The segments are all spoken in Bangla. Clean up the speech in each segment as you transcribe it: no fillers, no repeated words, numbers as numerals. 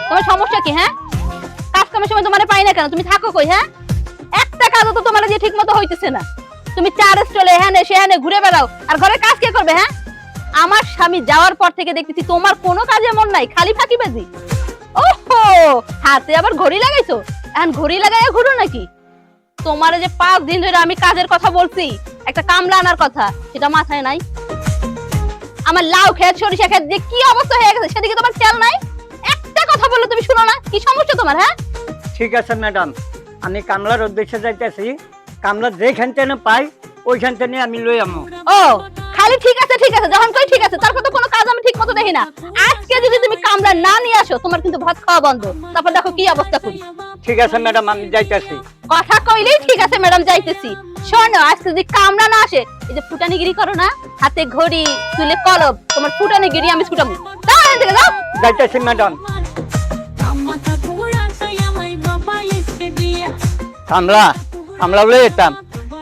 তোমার সমস্যা কি? হ্যাঁ, কাজ কামের সময় তোমারে পাই না কেন? তুমি থাকো কই? হ্যাঁ, একটা কাজও তো তোমার যে ঠিক মতো হইতেছে না। তুমি চার স্টলে এখানে সেখানে ঘুরে বেড়াও, আর ঘরে কাজ কে করবে? হ্যাঁ, আমার স্বামী যাওয়ার পর থেকে দেখতেছি তোমার কোনো কাজে মন নাই, খালি ফাঁকিবাজি। ওহো, হাতে আবার ঘড়ি লাগাইছো? এখন ঘড়ি লাগাইয়া ঘুরো নাকি? তোমারে যে 5 দিন ধরে আমি কাজের কথা বলছি, একটা কামলা আনার কথা, সেটা মাথায় নাই? আমার লাউ খেত সরিষা খেত যে কি অবস্থা হয়ে গেছে সেদিকে তোমার খেয়াল নাই? একটা কথা বললে তুমি শুনো না? কি সমস্যা তোমার? হ্যাঁ, ঠিক আছে ম্যাডাম, আমি কামলার উদ্দেশ্যে যাইতেছি। কামলা যেখান থেকে পাই ওইখান থেকে আমি লই আমু। ও খালি ঠিক আছে ঠিক আছে, যখন কই ঠিক আছে, তারপর তো কোনো কাজ আমি ঠিক মতো দেখি না। আজকে যদি তুমি কামলা না নিয়ে আসো, তোমার কিন্তু ভাত খাওয়া বন্ধ। তারপর দেখো কি অবস্থা করি। ঠিক আছে ম্যাডাম, আমি যাইতেছি। কথা কইলেই ঠিক আছে ম্যাডাম, যাইতেছি। শোনো, আজকে যদি কামলা না আসে, এই যে ফুটানিগিরি করো না, হাতে ঘড়ি চুলে কলম, তোমার ফুটানিগিরি আমি ছুটাবো। যাও এখান থেকে, যাও। যাইতেছি ম্যাডাম। কামলা কামলা বলে যেতাম,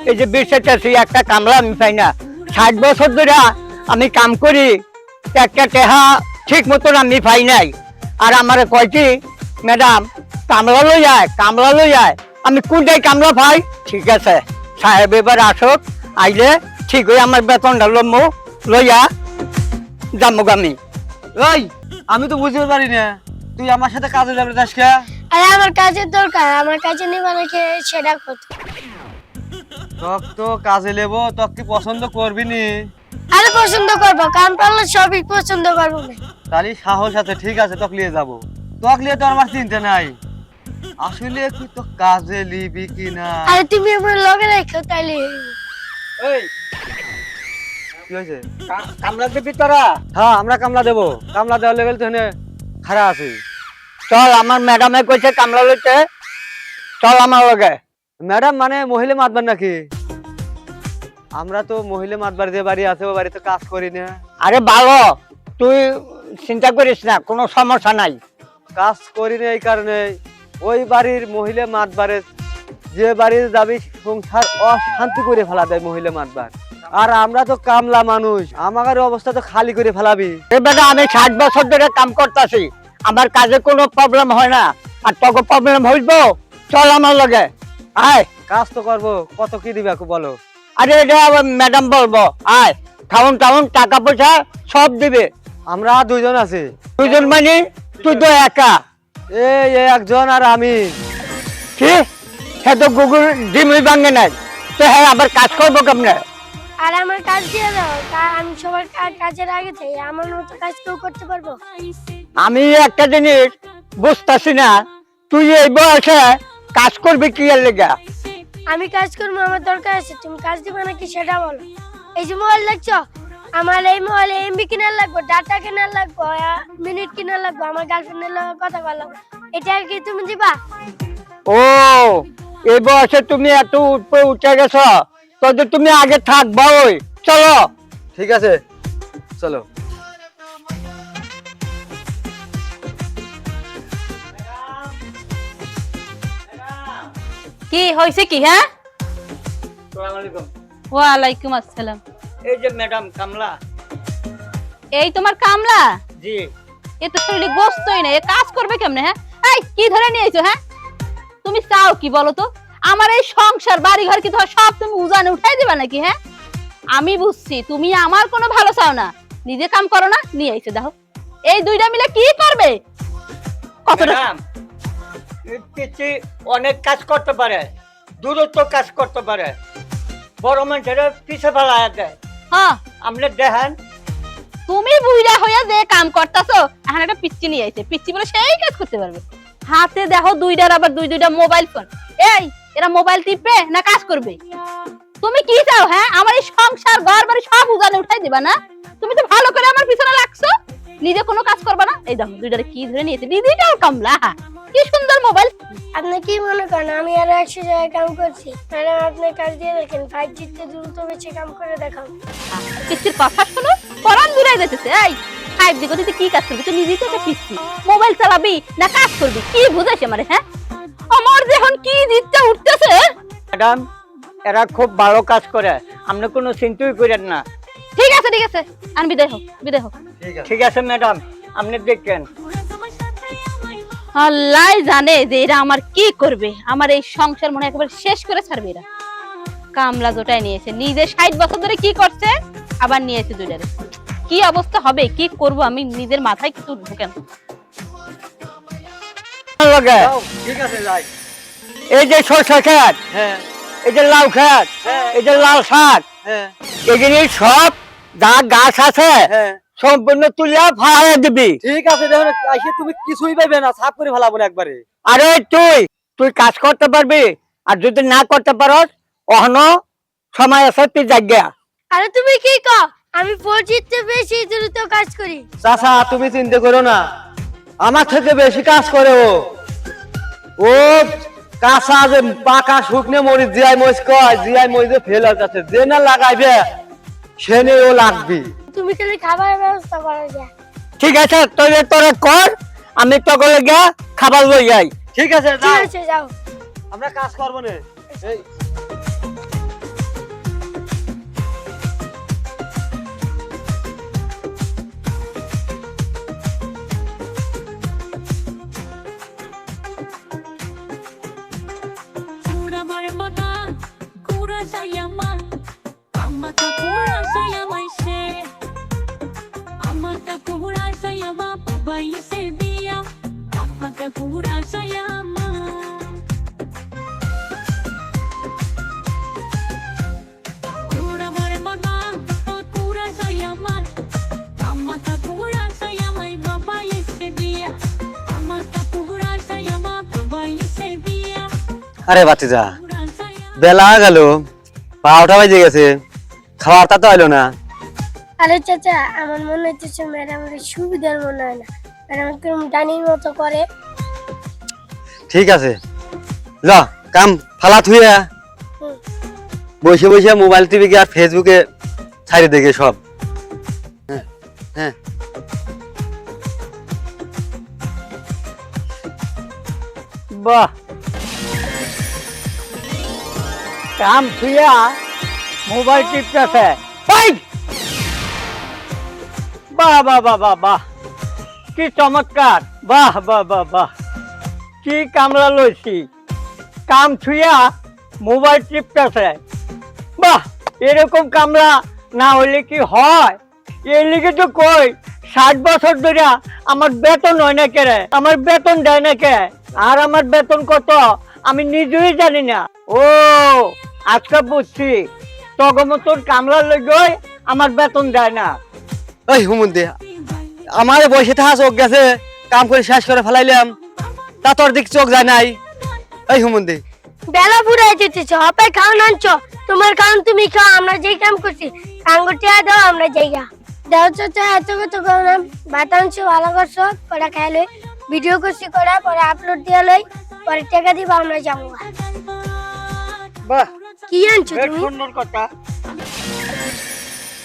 এই যে বিশ্বাসী একটা কামলা আমি পাই না। 60 বছর ধরে আমি কাম করি, একটা টেহা ঠিক মতন আমি পাই নাই। আর আমার কয়টি ম্যাডাম কামলা লই যায়, কামলা লই যায়। আমি কোনটাই কামলা পাই? ঠিক আছে, সাহেব এবার আসুক, আইলে ঠিক হয়ে আমার বেতনটা লম্ব লইয়া জামুগামি। ওই আমি তো বুঝতে পারি না, তুই আমার সাথে কাজে যাবে আজকে? আরে আমার কাজের দরকার, আমার কাজে নিবা নাকি সেটা কত? তক তো কাজে লেবো, তক কি পছন্দ করবি নি? আরে পছন্দ করবো, কাম পারলে সবই পছন্দ করবো না। তাহলে সাহস আছে, ঠিক আছে তক লিয়ে যাবো। তক লিয়ে তো আমার চিন্তা নাই। আসলে কি তো কাজে লিবি কি না? আরে তুমি আমার লগে রাখো তাইলে। এই কি হয়েছে? কামলা দিবি তোরা? হ্যাঁ আমরা কামলা দেবো, কামলা দেওয়ার লেভেল তো এখানে খারাপ আছে। চল, আমার ম্যাডামে কইছে কামলা লইতে, চল আমার লগে। ম্যাডাম মানে মহিলা মাতবার নাকি? আমরা তো মহিলা মাতবার যে বাড়ি আছে ও বাড়িতে কাজ করি না। আরে ভালো, তুই চিন্তা করিস না, কোনো সমস্যা নাই। কাজ করি না এই কারণে, ওই বাড়ির মহিলা মাতবারে যে বাড়ির যাবি সংসার অশান্তি করে ফেলা দেয় মহিলা মাতবার। আর আমরা তো কামলা মানুষ, আমার অবস্থা তো খালি করে ফেলাবি। বেটা, আমি 60 বছর ধরে কাম করতেছি, আমার কাজে কোনো প্রবলেম হয় না। আর তোকে প্রবলেম হইব? চল আমার লগে, আয়। কাজ তো করবো, কত কি দিবে বলো? আরে এটা ম্যাডাম বলবো, আয়। খাউন টাউন টাকা পয়সা সব দিবে। আমরা দুইজন আছি। দুজন মানে? তুই তো একা। এই একজন আর আমি। কি? হ্যাঁ, তো গুগল ডিমই ভাঙে নাই, তো হ্যাঁ আবার কাজ করবো কেমনে? আর আমার কাজ দিয়ে দাও, আমি সবার কাজের আগে থাকি, আমার মতো কাজ কেউ করতে পারবো? আমি একটা জিনিস বুঝতেছি না, তুই এই বয়সে কাজ করবি কি এর লেগা? আমি কাজ করবো, আমার দরকার আছে, তুমি কাজ দিবে নাকি সেটা বলো। এই যে মোবাইল দেখছো, আমার এই মোবাইলে এমবি কেনার লাগবে, ডাটা কেনার লাগবে, মিনিট কেনার লাগবে, আমার গার্লফ্রেন্ডের লগে কথা বলো, এটা কি তুমি দিবা? ও, এই বয়সে তুমি এত উপরে উঠে গেছ, তো তুমি আগে থাকবা। ওই চলো। ঠিক আছে চলো। কি হইছে কি? হ্যাঁ, ওয়ালাইকুম আসসালাম। এই যে ম্যাডাম কামলা। এই তোমার কামলা? জি। এ তো শরীরে গোস্তই না, এ কাজ করবে কেমনে? হ্যাঁ, এই কি ধরে নিয়ে আইছো? হ্যাঁ, তুমি চাও কি বলো তো? আমার এই সংসার বাড়ি ঘর কি তোমার সব তুমি উজানে উঠাই দিবা নাকি? হ্যাঁ, আমি বুঝছি তুমি আমার কোনো ভালো চাও না, নিজে কাম করো না, নিয়ে আইছো। দেখো এই দুইটা মিলে কি করবে? কতটা ম্যাডাম, পিচ্ছি অনেক কাজ করতে পারে, দূরত্ব কাজ করতে পারে, বড় মানুষের পিছে ফেলা দেয়। হ্যাঁ, আপনি দেখেন। তুমি বুইড়া হইয়া যে কাম করতাছো, এখন একটা পিচ্চি নিয়ে আইছে, পিচ্চি বলে সেই কাজ করতে পারবে? হাতে দেখো দুইটার আবার দুইটা মোবাইল ফোন। এই এরা মোবাইল টিপবে না কাজ করবে? তুমি কি চাও? হ্যাঁ, আমার এই সংসার ঘর বাড়ি সব উজানে উঠাই দিবা না? তুমি তো ভালো করে আমার পিছনে লাগছো, নিজে কোনো কাজ করবা না। এই দেখো দুইটারে কি ধরে নিয়েছে, ডিজিটাল কামলা, কি সুন্দর মোবাইল। আপনি কি মনে করেন আমি আর 100 জায়গায় কাম করছি? ম্যাডাম আপনি কাজ দিয়ে দেখেন, 5G তে দ্রুত বেশি কাম করে দেখাও। পিচ্চির কথা শোনো, পরান দূরে যেতেছে। এই 5G গতিতে কি কাজ করবি? তুই নিজেই তো একটা পিচ্চি, মোবাইল চালাবি না কাজ করবি? কি বুঝাইছে আমারে? হ্যাঁ, আমার যখন কি জিতটা উঠতেছে। ম্যাডাম, এরা খুব ভালো কাজ করে, আপনি কোনো চিন্তাই করেন না। ঠিক আছে ঠিক আছে, আমি বিদায় হোক, বিদায় হোক। ঠিক আছে ম্যাডাম, আপনি দেখেন। আল্লাহ জানে যে এরা আমার কি করবে, আমার এই সংসার মনে হয় একেবারে শেষ করে ছাড়বে এরা। কামলা জোটায় নিয়েছে, নিজে 60 বছর ধরে কি করছে, আবার নিয়েছে দুইটারে। কি অবস্থা হবে, কি করব আমি, নিজের মাথায় কিছু ঢোকে না। লগে যাও, ঠিক আছে যাই। এই যে সরষে ক্ষেত, হ্যাঁ এই যে লাউ ক্ষেত, হ্যাঁ এই যে লাল শাক, হ্যাঁ এগুলি সব যা গাছ আছে হ্যাঁ সম্পূর্ণ তুলিয়া ফাড়াইয়া দিবি। ঠিক আছে, দেখো আইসে তুমি কিছুই পাইবে না, সাফ করে ফেলাবো না একবারে। আরে তুই তুই কাজ করতে পারবি, আর যদি না করতে পারস অহন সময় আছে, তুই জায়গা। আরে তুমি কি কও, আমি পরিচিত বেশি দ্রুত কাজ করি। চাচা তুমি চিন্তা করো না, আমার থেকে বেশি কাজ করে ও। ও কাঁচা যে পাকা শুকনে মরিচ জিয়াই মরিচ কয়, জিয়াই মরিচে ফেল আছে, যে না লাগাইবে সে নিয়ে ও লাগবি। তুমি খালি খাবারের ব্যবস্থা করা যায়। ঠিক আছে, তোরা কর, আমি তখন গিয়া খাবার লই যাই। ঠিক আছে ঠিক যাও, আছে যাও। আমরা কাজ করবো না। এই Kura marmota, kura sayama, amata kura sayama ise, amata kura sayama, baba ise dia, amata kura sayama. Kura marmota, kura sayama, amata kura sayama, baba ise dia, amata kura sayama, baba ise dia. আরে বাতিজা, বেলা গেল, 12টা বাজে গেছে, খাবারটা তো এলো না। আরে চাচা, আমার মনে হচ্ছে ম্যাডামের সুবিধার মনে হয় না, ম্যাডাম কেমন ডানির মতো করে। ঠিক আছে ল, কাম ফালা থুইয়া হুম। বসে বসে মোবাইল টিভি আর ফেসবুকে ছাড়ি দেখে সব। হ্যাঁ হ্যাঁ বাহ, কাম থুইয়া মোবাইল টিপতেছে। বাহ বাহ বাহ বাহ বাহ, কি চমৎকার, বাহ বাহ বাহ বাহ, কি কামলা লইছি, কাম থুইয়া মোবাইল টিপতেছে। বাহ, এরকম কামলা না হইলে কি হয়? এই লিগে তো কই 60 বছর ধরে আমার বেতন হয় না কে রে, আমার বেতন দেয় না কে, আর আমার বেতন কত আমি নিজেই জানি না। ও আজকে বুঝছি, তগমতর কামলা লই আমার বেতন দেয় না। ওই হুমুন্দি, আমার বসে থাকা চোখ গেছে, কাম করে শেষ করে ফেলাইলাম, তা তোর দিক চোখ যায় নাই। এই হুমুন্দি, বেলা পুরাই যেতেছে, হপাই খাওয়ান আনছো, তোমার কারণ তুমি খাও, আমরা যেই কাম করছি আঙ্গুটিয়া দাও, আমরা যাইগা দাও। চাচা এত কত করলাম, ভাত আনছো ভালো করছো, কটা খাই লই, ভিডিও করছি করা, পরে আপলোড দিয়া লই, পরে টাকা দিবা, আমরা যাবো। বাহ, কি আনছো বেশ তুমি? সুন্দর কথা।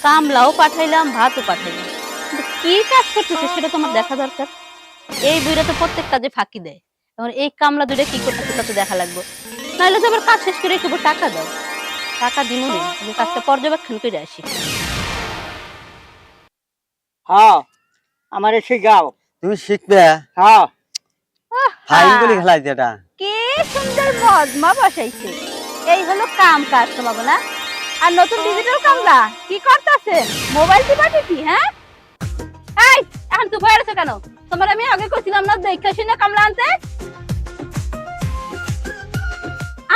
কামলাও পাঠাইলাম, ভাতও পাঠাইলাম, কিন্তু কি কাজ করতেছে সেটা তোমার দেখা দরকার। এই বুইরা তো প্রত্যেক কাজে ফাঁকি দেয়, এখন এই কামলা দুইটা কি করতেছে তা তো দেখা লাগবে, নাহলে তো আবার কাজ শেষ করে একটু টাকা দাও। টাকা দিব না, আমি কাজটা পর্যবেক্ষণ করে আসি। হ্যাঁ, আমার শিখাও। তুমি শিখবে, হ্যাঁ, ফাইন গুলি খেলাই যেটা। কি সুন্দর মজমা বসাইছে, এই হলো কাম কাজ তোমাকে না। আর নতুন ডিজিটাল কামলা কি করতেছে, মোবাইল টিপাটিপি। হ্যাঁ এই, এখন তুই ভয় আছো কেন? তোমার আমি আগে কইছিলাম না দেখা শুনে কামলা আনতে।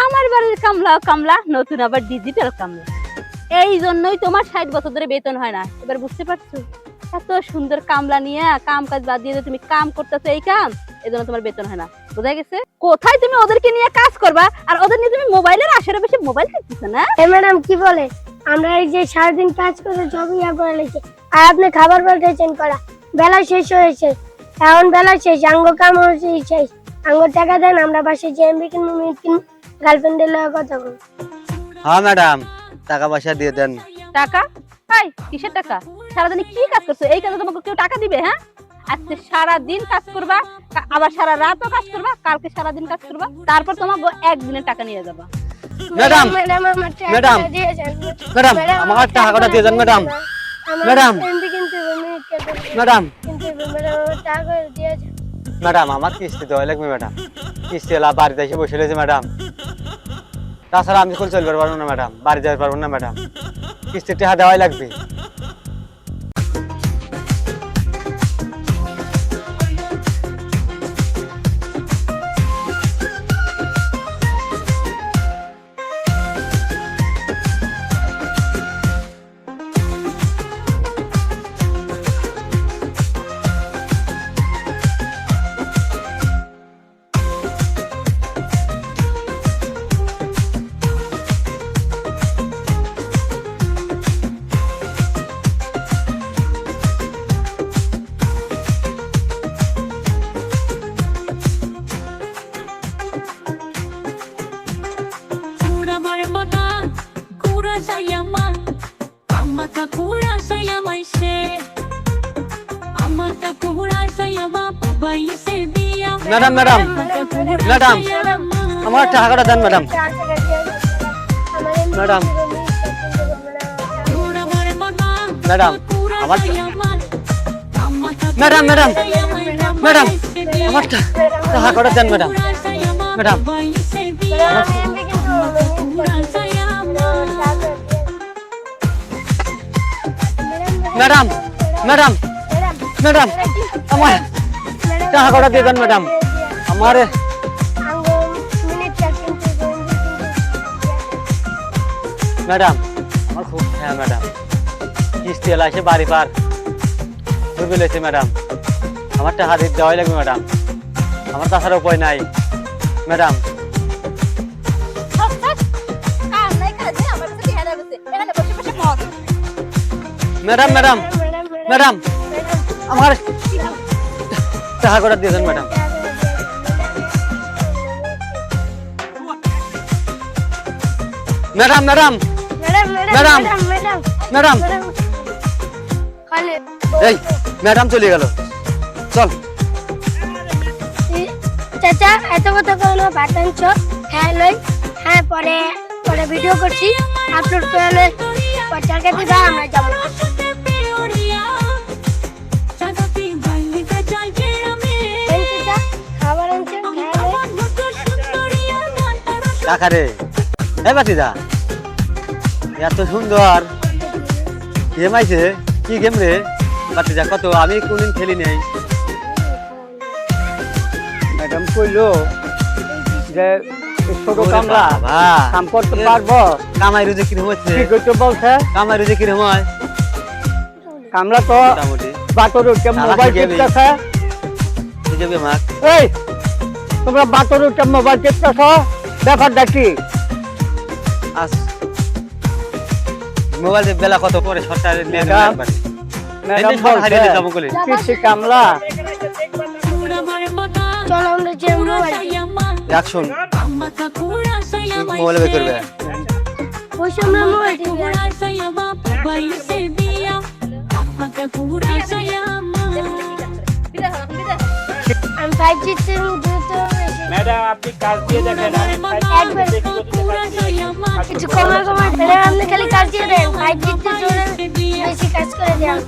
আমার বাড়ির কামলা কামলা, নতুন আবার ডিজিটাল কামলা, এই জন্যই তোমার 60 বছর ধরে বেতন হয় না। এবার বুঝতে পারছো, এত সুন্দর কামলা নিয়ে কাম কাজ বাদ দিয়ে তুমি কাম করতেছো এই কাম, এজন্য তোমার বেতন হয় না। বোঝা গেছে? কোথায় তুমি ওদেরকে নিয়ে কাজ করবা, আর ওদের নিয়ে তুমি মোবাইলের আশের বেশি মোবাইল টিপতেছো না। এই ম্যাডাম কি বলে, আমরা এই যে সারাদিন কাজ করে সব ইয়া করে লেছি, আর আপনি খাবার পাল্টেছেন করা, বেলা শেষ হয়েছে, এখন বেলা শেষ, আঙ্গ কাম হয়েছে শেষ, আঙ্গ টাকা দেন, আমরা বাসায় যে এমবি কিনবো, মিনিট কিনবো, গার্লফ্রেন্ডের লগে কথা বলবো। হ্যাঁ ম্যাডাম, টাকা পয়সা দিয়ে দেন। টাকা? হাই, কিসের টাকা? সারাদিনে কি কাজ করছো? এই কাজে তোমাকে কেউ টাকা দিবে? হ্যাঁ, আজকে সারা দিন কাজ করবা, আবার সারা রাতও কাজ করবা, কালকে সারা দিন কাজ করবা, তারপর তোমাকে একদিনের টাকা নিয়ে যাবা। ম্যাডাম, ম্যাডাম আমার ম্যাডাম, টাকা দিয়ে যান। ম্যাডাম, আমার টাকাটা দিয়ে দেন ম্যাডাম। আমার ম্যাডাম। এমবি কিনতে হবে, মিনিট কিনতে হবে, ম্যাডাম, কিনতে হবে, ম্যাডাম আমার টাকা দিয়ে যান। ম্যাডাম আমার কিস্তি দেওয়া লাগবে ম্যাডাম, কিস্তি এলা বাড়িতে এসে বসে রয়েছে ম্যাডাম। তাছাড়া আমি এখন চলতে পারবো না ম্যাডাম, বাড়ি যেতে পারবো না ম্যাডাম, কিস্তির টাকা দেওয়াই লাগবে। Kura marmota, kura sayama, amata kura sayama she. Amata kura sayama, babai se diya. Madam madam madam আমার টাকাটা দেন madam. Madam Kura marmota, madam kura আমার sayama, amata madam madam madam sayama. আমার টাকাটা দেন madam. Madam Babai se diya. Kura sayama. Madam madam madam আমার টাকাটা দিয়ে দেন ম্যাডাম। আমার ম্যাডাম আমার খুব হ্যাঁ ম্যাডাম, কিস্তি এলা এসে বাড়ি পার হয়ে ফেলেছে ম্যাডাম, আমার টাকা দিয়ে দেওয়াই লাগবে ম্যাডাম, আমার তাছাড়া উপায় নাই ম্যাডাম। কাজ নাই কাজে আমার কাছে হেরে গেছে, এখানে বসে বসে মর। ম্যাডাম ম্যাডাম ম্যাডাম আমার টাকাটা দিয়ে দেন madam. Madam madam madam madam এই ম্যাডাম চলে গেল, চল। চাচা এত কথা কোনো ভাত আনছো? হ্যাঁ লই, হ্যাঁ পরে পরে ভিডিও করছি, আপলোড করে লই, টাকা দিবা আমরা যাবো। এই চাচা খাবার আনছো? হ্যাঁ লই। টাকা রে এই বাতিদা এত সুন্দর গেম আইছে, কি গেম রে বাতিদা? কত আমি কোনদিন খেলি নাই। ম্যাডাম কইলো যে এই ছোট কামলা বাবা, কাম করতে পারবো, কামাই রুজি কিরম হচ্ছে? কি করতে বলছে? কামাই রুজি কিরম হয়? কামলা তো মোটামুটি বাতর উঠে মোবাইল টিপতেছে। এই যে মাক এই তোমরা বাতর উঠে মোবাইল টিপতেছ, ব্যাপারটা কি? আস মোবাইল বেলা কত পরে সরকার ম্যাডাম হারিয়ে যাবো বলে কিস্তি কামলা চলো আমরা যে মোবাইল অ্যাকশন মোবাইল বের করবে। ওই সময় মোবাইল টিপে আমি 5G তে দ্রুত ম্যাডাম আপনি কাজ দিয়ে দেখেন একবার কিছু কমা তাহলে আপনি খালি কাজ দিয়ে দেন, 5G তে জোরে বেশি কাজ করে দেন।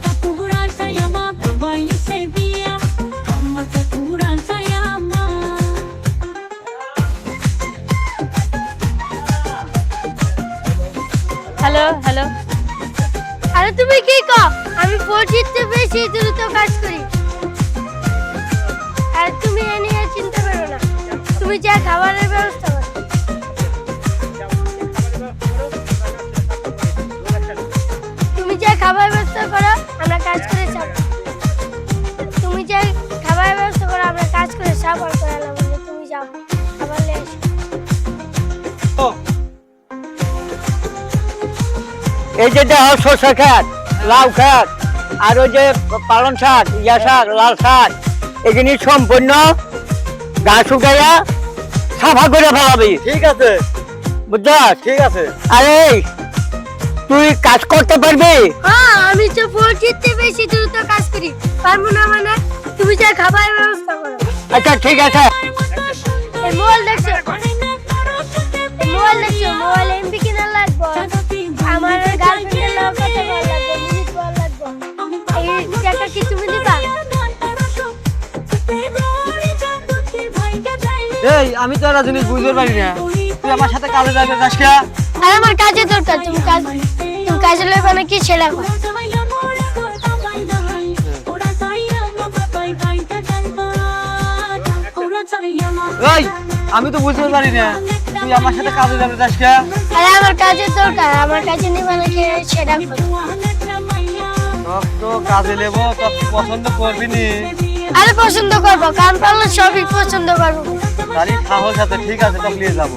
হ্যালো হ্যালো, আরে তুমি কি কও? আমি 4G তে বেশি দ্রুত কাজ করি। আর তুমি এ নিয়ে চিন্তা করো না, তুমি যা খাবারের ব্যবস্থা করো। তুমি যা খাবার ব্যবস্থা করো আমরা কাজ করে যাব। তুমি যা খাবার ব্যবস্থা করো আমরা কাজ করে সাবার করে নেব। তুমি যাও খাবার নিয়ে এসো। এই যে দেহ শসা খাত, লাউ খাত, আর ওই যে পালং শাক, ইয়া শাক, লাল শাক, এগুলি সম্পূর্ণ গাছ উঠাইয়া সাফা করে ফেলাবি, ঠিক আছে বুঝছস? ঠিক আছে। আরে তুই কাজ করতে পারবি? হ্যাঁ আমি তো 4G তে বেশি দ্রুত কাজ করি, পারবো না মানে? তুমি যা খাবার ব্যবস্থা করো। আচ্ছা ঠিক আছে। এই মোবাইল দেখছো? এই মোবাইল দেখছো? মোবাইল এমবি কিনা লাগবে, আমার গার্লফ্রেন্ডের লোক কথা বল লাগবে, মিনিট বল লাগবে। এই টাকা কি তুমি দিবা? এই আমি তো একটা জিনিস বুঝতে পারি না, তুই আমার সাথে কাজে যাবে যাস কে? আর আমার কাজের দরকার, তুমি কাজে লইবা নাকি সেটা কর। এই আমি তো বুঝতে পারি না, তুই আমার সাথে কাজে যাবে যাস কে? আরে আমার কাজের দরকার, আমার কাজে নিবা নাকি সেটা কর। তোর তো কাজে নেবো, তোর তুই পছন্দ করবি নি। আরে পছন্দ করবো, কাম পারলে সবই পছন্দ করবো। তারই সাহস আছে, ঠিক আছে তোকে নিয়ে যাবো।